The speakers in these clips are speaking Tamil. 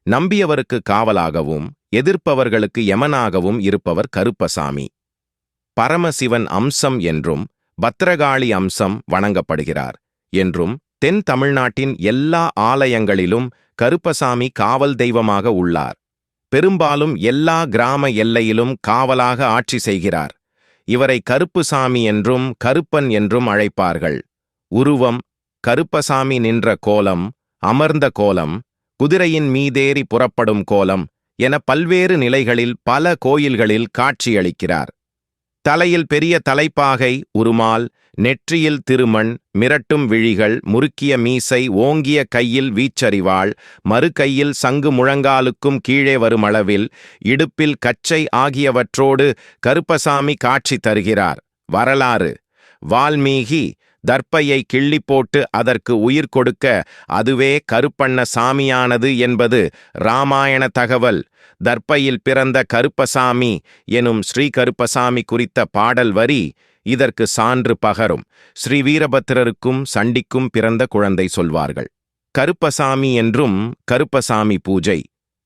நம்பியவருக்கு காவலாகவும் எதிர்ப்பவர்களுக்கு யமனாகவும் இருப்பவர் கருப்பசாமி. பரமசிவன் அம்சம் என்றும் பத்ரகாளி அம்சம் வணங்கப்படுகிறார் என்றும் தென் தமிழ்நாட்டின் எல்லா ஆலயங்களிலும் கருப்பசாமி காவல் தெய்வமாக உள்ளார். பெரும்பாலும் எல்லா கிராம எல்லையிலும் காவலாக ஆட்சி செய்கிறார். இவரை கருப்புசாமி என்றும் கருப்பன் என்றும் அழைப்பார்கள். உருவம்: கருப்பசாமி நின்ற கோலம், அமர்ந்த கோலம், குதிரையின் மீதேறி புறப்படும் கோலம் என பல்வேறு நிலைகளில் பல கோயில்களில் காட்சியளிக்கிறார். தலையில் பெரிய தலைப்பாகை, உருமால், நெற்றியில் திருமண், மிரட்டும் விழிகள், முறுக்கிய மீசை, ஓங்கிய கையில் வீச்சரிவாள், மறு கையில் சங்கு முழங்காலுக்கும் கீழே வரும் அளவில், இடுப்பில் கச்சை ஆகியவற்றோடு கருப்பசாமி காட்சி தருகிறார். வரலாறு: வால்மீகி தர்ப்பையை கிள்ளி போட்டு அதற்கு உயிர் கொடுக்க அதுவே கருப்பண்ண சாமியானது என்பது இராமாயண தகவல். தர்ப்பையில் பிறந்த கருப்பசாமி எனும் ஸ்ரீ கருப்பசாமி குறித்த பாடல் வரி இதற்கு சான்று பகரும். ஸ்ரீ வீரபத்திரருக்கும் சண்டிக்கும் பிறந்த குழந்தை சொல்வார்கள். கருப்பசாமி என்றும் கருப்பசாமி பூஜை.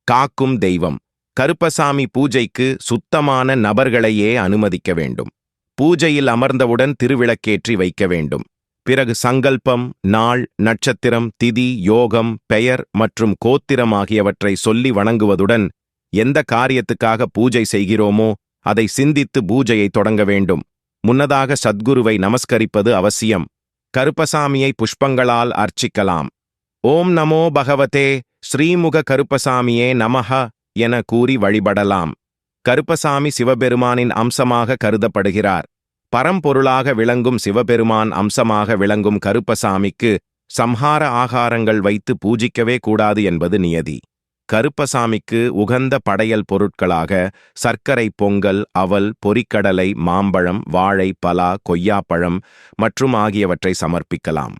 காக்கும் தெய்வம். கருப்பசாமி பூஜைக்கு சுத்தமான நபர்களையே அனுமதிக்க வேண்டும். பூஜையில் அமர்ந்தவுடன் திருவிளக்கேற்றி வைக்க வேண்டும். பிறகு சங்கல்பம், நாள், நட்சத்திரம், திதி, யோகம், பெயர் மற்றும் கோத்திரம் ஆகியவற்றை சொல்லி வணங்குவதுடன் எந்த காரியத்துக்காக பூஜை செய்கிறோமோ அதை சிந்தித்து பூஜையை தொடங்க வேண்டும். முன்னதாக சத்குருவை நமஸ்கரிப்பது அவசியம். கருப்பசாமியை புஷ்பங்களால் அர்ச்சிக்கலாம். ஓம் நமோ பகவதே ஸ்ரீமுக கருப்பசாமியே நமஹ என கூறி வழிபடலாம். கருப்பசாமி சிவபெருமானின் அம்சமாக கருதப்படுகிறார். பரம்பொருளாக விளங்கும் சிவபெருமான் அம்சமாக விளங்கும் கருப்பசாமிக்கு சம்ஹார ஆகாரங்கள் வைத்து பூஜிக்கவே கூடாது என்பது நியதி. கருப்பசாமிக்கு உகந்த படையல் பொருட்களாக சர்க்கரை பொங்கல், அவல், பொரிக்கடலை, மாம்பழம், வாழை, பலா, கொய்யாப்பழம் மற்றும் ஆகியவற்றை சமர்ப்பிக்கலாம்.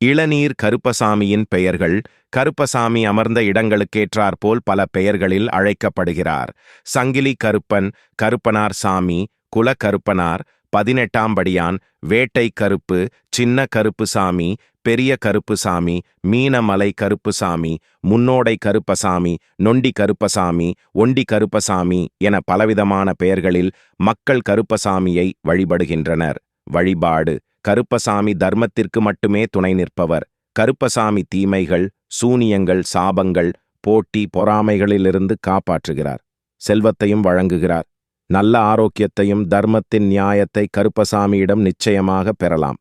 இளநீர். கருப்பசாமியின் பெயர்கள் கருப்பசாமி அமர்ந்த இடங்களுக்கேற்றாற்போல் பல பெயர்களில் அழைக்கப்படுகிறார். சங்கிலி கருப்பன், கருப்பனார் சாமி, குல கருப்பனார், 18ஆம் படியான், வேட்டை கருப்பு, சின்ன கருப்புசாமி, பெரிய கருப்புசாமி, மீனமலை கருப்புசாமி, முன்னோடை கருப்பசாமி, நொண்டி கருப்பசாமி, ஒண்டி கருப்பசாமி என பலவிதமான பெயர்களில் மக்கள் கருப்பசாமியை வழிபடுகின்றனர். வழிபாடு: கருப்பசாமி தர்மத்திற்கு மட்டுமே துணை நிற்பவர். கருப்பசாமி தீமைகள், சூனியங்கள், சாபங்கள், போட்டி, பொறாமைகளிலிருந்து காப்பாற்றுகிறார். செல்வத்தையும் வழங்குகிறார். நல்ல ஆரோக்கியத்தையும் தர்மத்தின் நியாயத்தை கருப்பசாமியிடம் நிச்சயமாக பெறலாம்.